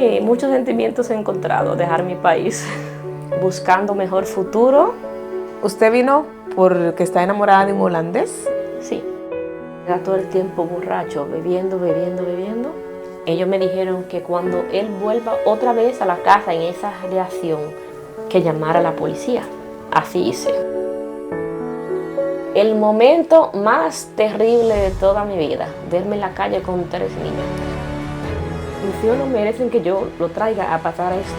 Sí, muchos sentimientos encontrados, dejar mi país, buscando mejor futuro. ¿Usted vino porque está enamorada de un holandés? Sí, era todo el tiempo borracho, bebiendo, bebiendo, bebiendo. Ellos me dijeron que cuando él vuelva otra vez a la casa en esa reacción, que llamara a la policía. Así hice. El momento más terrible de toda mi vida, verme en la calle con 3 niños. Mis hijos no merecen que yo lo traiga a pasar esto.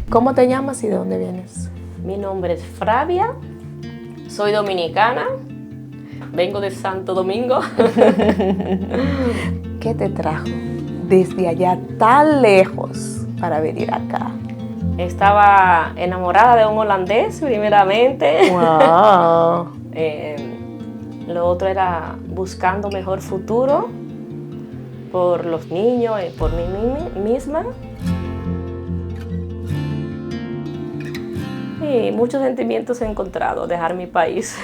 ¿Cómo te llamas y de dónde vienes? Mi nombre es Fravia, soy dominicana, vengo de Santo Domingo. ¿Qué te trajo desde allá tan lejos para venir acá? Estaba enamorada de un holandés primeramente. ¡Wow! Lo otro era buscando mejor futuro por los niños y por mí misma. Y muchos sentimientos encontrados, dejar mi país.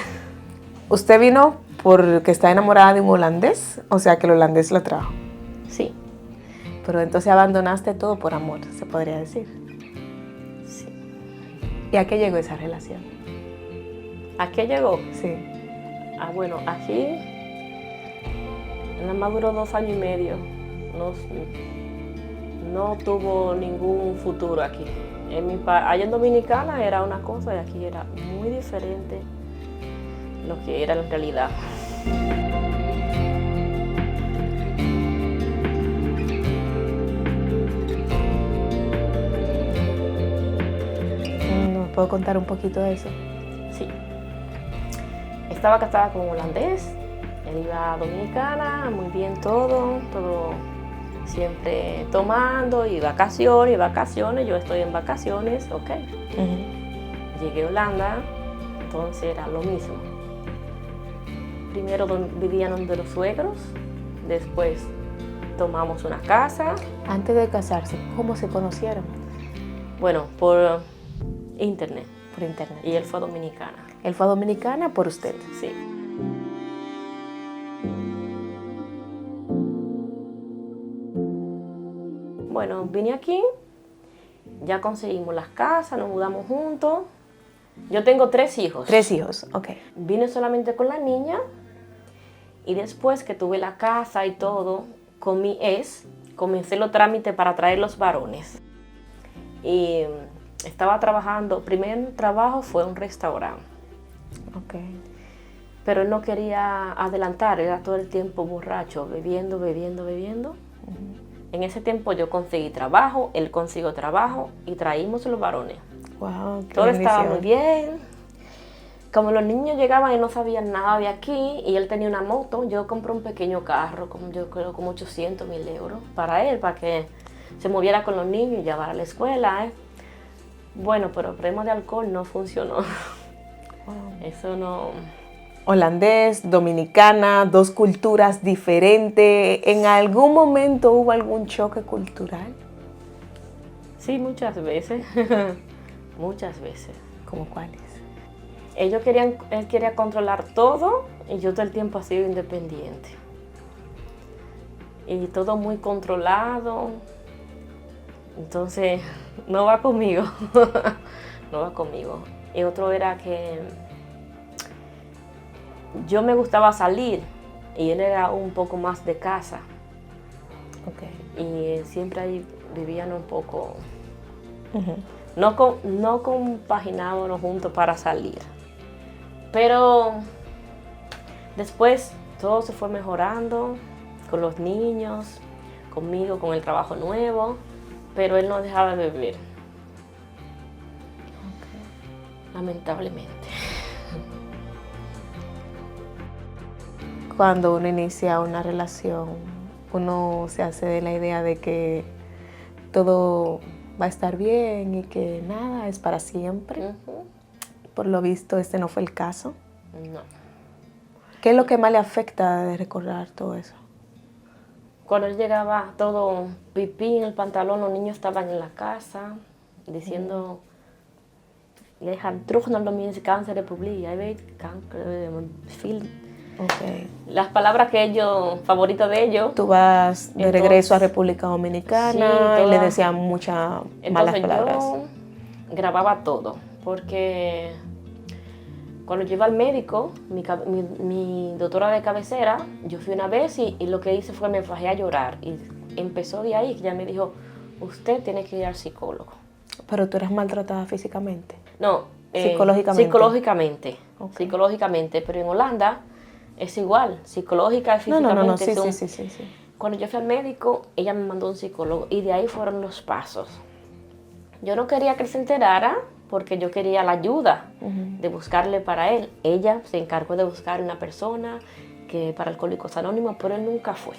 ¿Usted vino porque está enamorada de un holandés? O sea, que el holandés la trajo. Sí, Pero entonces abandonaste todo por amor, se podría decir. sí. ¿Y a qué llegó esa relación? ¿A qué llegó? Sí. Bueno, aquí nada más duró 2 años y medio. No tuvo ningún futuro aquí. Allá en Dominicana era una cosa y aquí era muy diferente lo que era en realidad. ¿Nos puedo contar un poquito de eso? Sí. Estaba casada con un holandés, él iba a Dominicana, muy bien todo siempre tomando y vacaciones, yo estoy en vacaciones, ok. Llegué a Holanda, entonces era lo mismo. Primero vivían donde los suegros, después tomamos una casa. Antes de casarse, ¿cómo se conocieron? Bueno, por internet, Por internet. y él fue a Dominicana. Él fue a Dominicana por usted. Sí. Bueno, vine aquí, ya conseguimos las casas, nos mudamos juntos. Yo tengo 3 hijos. 3 hijos, ok. Vine solamente con la niña y después que tuve la casa y todo, con mi ex, comencé los trámites para traer los varones. Y estaba trabajando, el primer trabajo fue un restaurante. Ok. Pero él no quería adelantar, era todo el tiempo borracho, bebiendo, bebiendo, bebiendo. En ese tiempo yo conseguí trabajo, él consiguió trabajo y traímos los varones. Wow, qué Todo estaba bendición. muy bien. Como los niños llegaban y no sabían nada de aquí y él tenía una moto, yo compré un pequeño carro, yo creo como 800,000 euros para él, para que se moviera con los niños y llevara a la escuela. Bueno, pero el problema de alcohol no funcionó. Wow. Eso no... Holandés, dominicana, 2 culturas diferentes. ¿En algún momento hubo algún choque cultural? Sí, muchas veces. Muchas veces. ¿Cómo cuáles? Él quería controlar todo y yo todo el tiempo he sido independiente. Y todo muy controlado. Entonces, no va conmigo. No va conmigo. Y otro era que yo me gustaba salir y él era un poco más de casa. Ok. Y siempre ahí vivían un poco... Ujú. No compaginábamos juntos para salir. Pero después todo se fue mejorando con los niños, conmigo, con el trabajo nuevo, pero él no dejaba de beber. Ok. Lamentablemente. Cuando uno inicia una relación, uno se hace de la idea de que todo va a estar bien y que nada es para siempre. Ujú. Por lo visto, este no fue el caso. No. ¿Qué es lo que más le afecta de recordar todo eso? Cuando él llegaba todo pipí en el pantalón, los niños estaban en la casa diciendo, dejan trucos los mexicanos republica, Okay. las palabras que ellos, favoritas de ellos. Tú vas de regreso a República Sí, Dominicana y le decían muchas malas palabras. Yo grababa todo, porque cuando yo iba al médico, mi doctora de cabecera, yo fui una vez y lo que hice fue me bajé a llorar. Y empezó de ahí, que ella me dijo, usted tiene que ir al psicólogo. ¿Pero tú eras maltratada físicamente? No, psicológicamente. Psicológicamente, Okay. psicológicamente, pero en Holanda es igual, psicológica y físicamente. No, sí. Cuando yo fui al médico, ella me mandó un psicólogo y de ahí fueron los pasos. Yo no quería que él se enterara porque yo quería la ayuda de buscarle para él. Ella se encargó de buscar una persona que para Alcohólicos Anónimos, pero él nunca fue.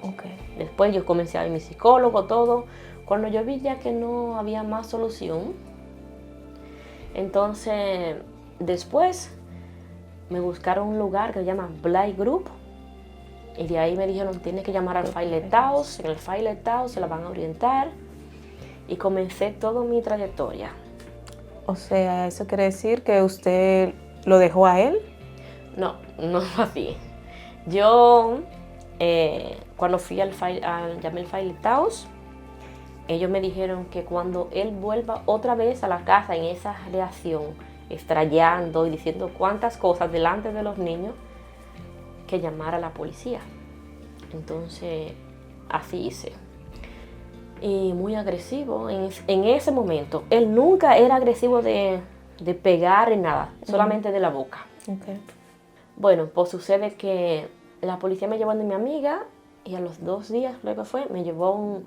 Okay. Después yo comencé a ver mi psicólogo, todo. Cuando yo vi ya que no había más solución, entonces después me buscaron un lugar que se llama Blind Group y de ahí me dijeron tienes que llamar al Violet House. En el Violet House se la van a orientar y comencé toda mi trayectoria. O sea, ¿eso quiere decir que usted lo dejó a él? No, no fue así. Yo cuando fui llamé al Violet House, ellos me dijeron que cuando él vuelva otra vez a la casa en esa reacción, estrellando y diciendo cuantas cosas delante de los niños, que llamara a la policía. Entonces, así hice. Y muy agresivo en ese momento. Él nunca era agresivo de pegar en nada, solamente de la boca. Okay. Bueno, pues sucede que la policía me llevó de mi amiga y a los 2 días, creo que fue, me llevó un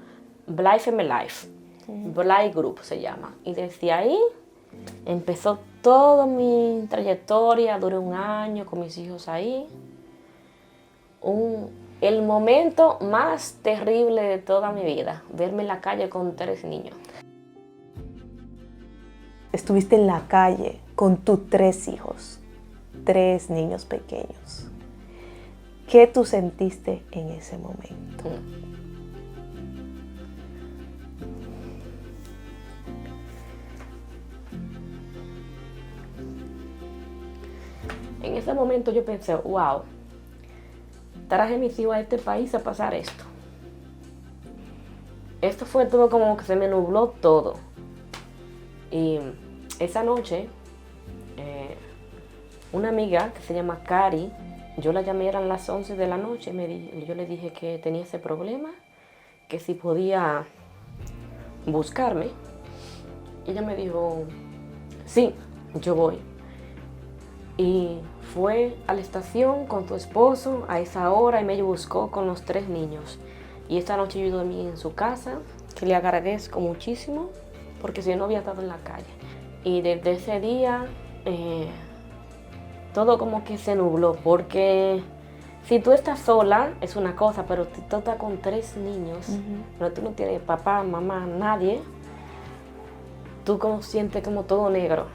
Blind Family Life. Blind Group se llama. Y desde ahí empezó toda mi trayectoria, duré 1 año con mis hijos ahí. El momento más terrible de toda mi vida, verme en la calle con 3 niños. Estuviste en la calle con tus 3 hijos, 3 niños pequeños. ¿Qué tú sentiste en ese momento? En ese momento yo pensé, wow, traje a mis hijos a este país a pasar esto. Esto fue todo como que se me nubló todo. Y esa noche, una amiga que se llama Cari, yo la llamé, eran las 11 de la noche, yo le dije que tenía ese problema, que si podía buscarme. Ella me dijo, sí, yo voy. Y fue a la estación con tu esposo a esa hora y me buscó con los 3 niños. Y esta noche yo dormí en su casa, que le agradezco muchísimo, porque si no había estado en la calle. Y desde ese día todo como que se nubló, porque si tú estás sola es una cosa, pero si tú estás con 3 niños, pero tú no tienes papá, mamá, nadie, tú como sientes como todo negro.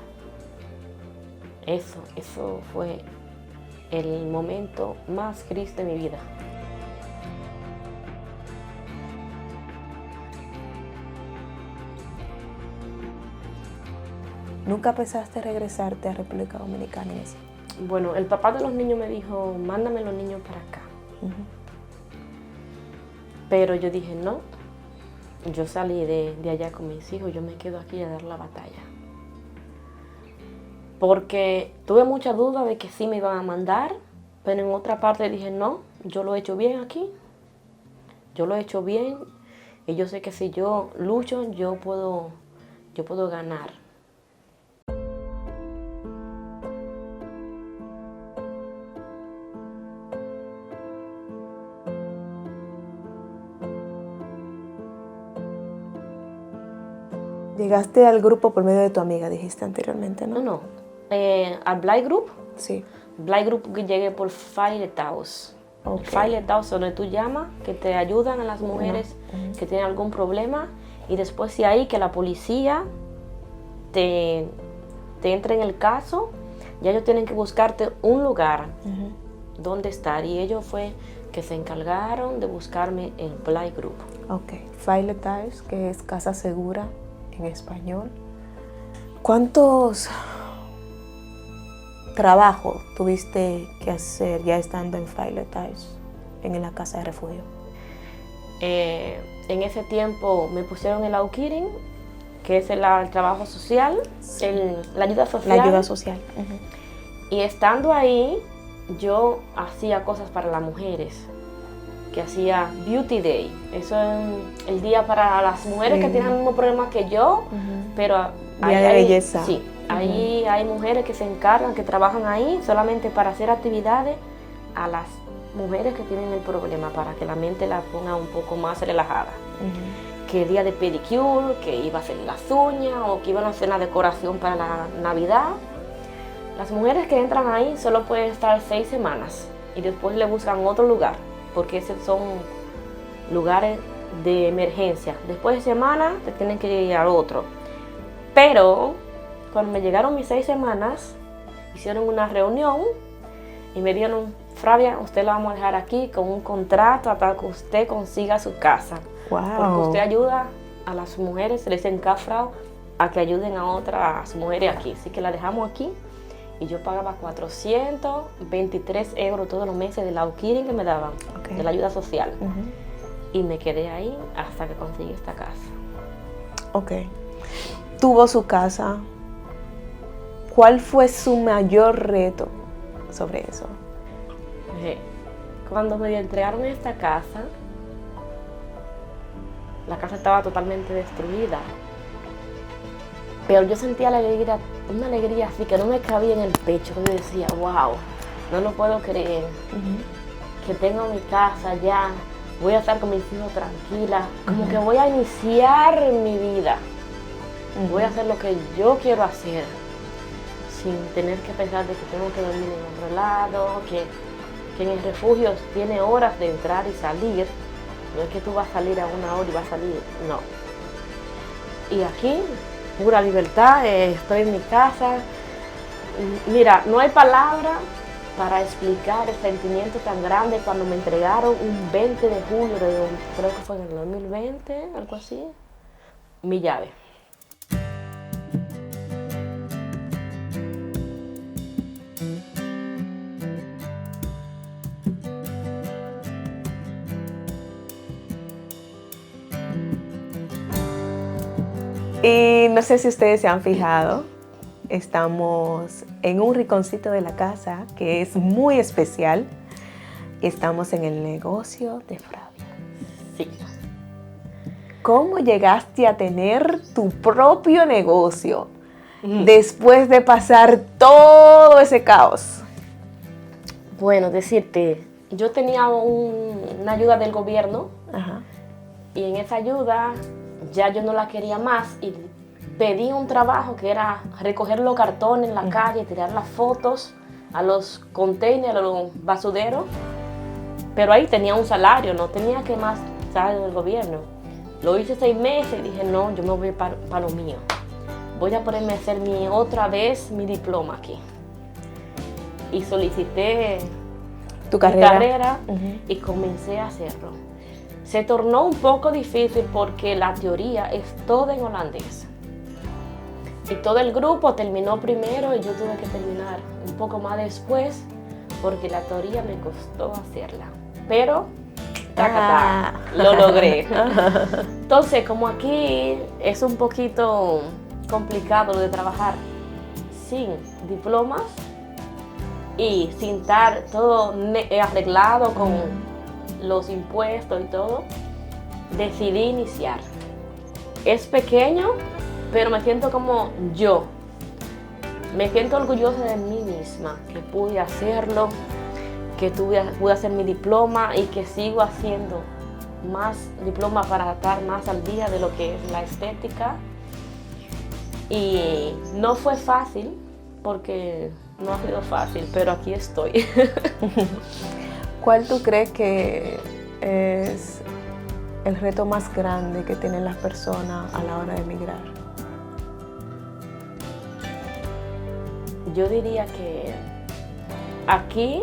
Eso fue el momento más triste de mi vida. ¿Nunca pensaste regresarte a República Dominicana en eso? Bueno, el papá de los niños me dijo, mándame los niños para acá. Pero yo dije, no, yo salí de allá con mis hijos, yo me quedo aquí a dar la batalla. Porque tuve mucha duda de que sí me iban a mandar, pero en otra parte dije, no, yo lo he hecho bien aquí. Yo lo he hecho bien y yo sé que si yo lucho, yo puedo ganar. Llegaste al grupo por medio de tu amiga, dijiste anteriormente, ¿no? No. Al Blind Group. Sí. Blind Group que llegué por Violet House. Okay. Violet House, donde tú llamas, que te ayudan a las mujeres que tienen algún problema. Y después de ahí que la policía te entre en el caso, ya ellos tienen que buscarte un lugar dónde estar. Y ellos fue que se encargaron de buscarme en Play Group. Ok, Violet House, que es casa segura en español. ¿Cuántos trabajos tuviste que hacer ya estando en Violet House, en la casa de refugio? En ese tiempo me pusieron el Aukirin, que es el trabajo social, Sí. la ayuda social. La ayuda social. Y estando ahí, yo hacía cosas para las mujeres, que hacía Beauty Day. Eso es el día para las mujeres Sí. que tienen el mismo problema que yo, pero Día de belleza. Sí, ahí hay mujeres que se encargan, que trabajan ahí solamente para hacer actividades a las mujeres que tienen el problema, para que la mente la ponga un poco más relajada. Que día de pedicure, que iba a hacer las uñas o que iban a hacer la decoración para la Navidad. Las mujeres que entran ahí solo pueden estar 6 semanas y después le buscan otro lugar, porque esos son lugares de emergencia. Después de semana te tienen que ir al otro. Pero cuando me llegaron mis 6 semanas, hicieron una reunión y me dieron: Flavia, usted la vamos a dejar aquí con un contrato hasta que usted consiga su casa. Wow. Porque usted ayuda a las mujeres, se les dicen K-Frau, a que ayuden a otras mujeres aquí. Así que la dejamos aquí y yo pagaba 423 euros todos los meses de la Aukirin que me daban, Okay. de la ayuda social. Y me quedé ahí hasta que conseguí esta casa. Ok. Tuvo su casa. ¿Cuál fue su mayor reto sobre eso? Cuando me entregaron esta casa, la casa estaba totalmente destruida. Pero yo sentía una alegría así que no me cabía en el pecho. Yo decía: wow, no lo puedo creer. Que tengo mi casa ya, voy a estar con mis hijos tranquila. Como que voy a iniciar mi vida. Voy a hacer lo que yo quiero hacer, sin tener que pensar de que tengo que dormir en otro lado, que en el refugio tiene horas de entrar y salir. No es que tú vas a salir a una hora y vas a salir, no. Y aquí, pura libertad, estoy en mi casa. Mira, no hay palabra para explicar el sentimiento tan grande cuando me entregaron un 20 de julio, creo que fue en el 2020, algo así, mi llave. Y no sé si ustedes se han fijado, estamos en un rinconcito de la casa que es muy especial. Estamos en el negocio de Flavia. Sí. ¿Cómo llegaste a tener tu propio negocio después de pasar todo ese caos? Bueno, decirte, yo tenía una ayuda del gobierno. Ajá. Y en esa ayuda ya yo no la quería más y pedí un trabajo que era recoger los cartones en la calle, tirar las fotos a los containers, a los basureros. Pero ahí tenía un salario, no tenía que más salario del gobierno. Lo hice 6 meses y dije: no, yo me voy para lo mío. Voy a ponerme a hacer otra vez mi diploma aquí. Y solicité ¿Tu mi carrera? carrera y comencé a hacerlo. Se tornó un poco difícil porque la teoría es toda en holandés. Y todo el grupo terminó primero y yo tuve que terminar un poco más después porque la teoría me costó hacerla. Pero lo logré. Entonces, como aquí es un poquito complicado lo de trabajar sin diplomas y sin estar todo arreglado con los impuestos y todo, decidí iniciar. Es pequeño, pero me siento como yo. Me siento orgullosa de mí misma, que pude hacerlo, que pude hacer mi diploma y que sigo haciendo más diplomas para estar más al día de lo que es la estética. Y no fue fácil, porque no ha sido fácil, pero aquí estoy. ¿Cuál tú crees que es el reto más grande que tienen las personas a la hora de emigrar? Yo diría que aquí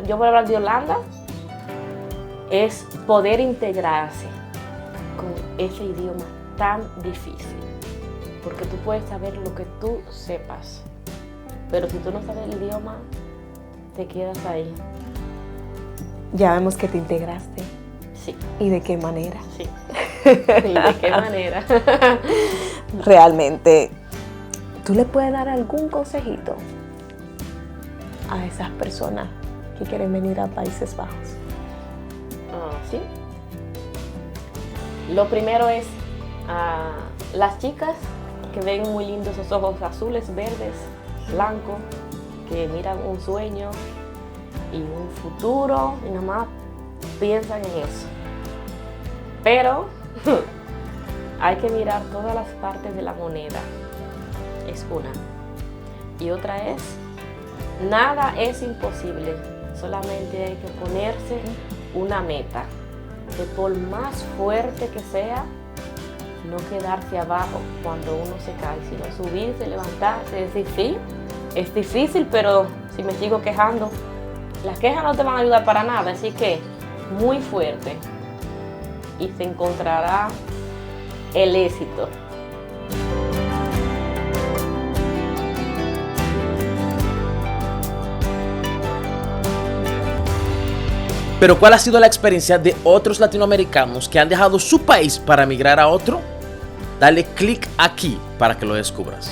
yo voy a hablar de Holanda, es poder integrarse con ese idioma tan difícil. Porque tú puedes saber lo que tú sepas, pero si tú no sabes el idioma, te quedas ahí. Ya vemos que te integraste. Sí. ¿Y de qué manera? Sí. ¿Y de qué manera? Realmente, ¿tú le puedes dar algún consejito a esas personas que quieren venir a Países Bajos? Sí. Lo primero es las chicas que ven muy lindos esos ojos azules, verdes, blancos, que miran un sueño y un futuro y nada más piensan en eso. Pero hay que mirar todas las partes de la moneda. Es una. Y otra es, nada es imposible, solamente hay que ponerse una meta, que por más fuerte que sea, no quedarse abajo cuando uno se cae, sino subirse, levantarse, decir sí, es difícil, pero si me sigo quejando, las quejas no te van a ayudar para nada, así que muy fuerte y se encontrará el éxito. Pero ¿cuál ha sido la experiencia de otros latinoamericanos que han dejado su país para emigrar a otro? Dale clic aquí para que lo descubras.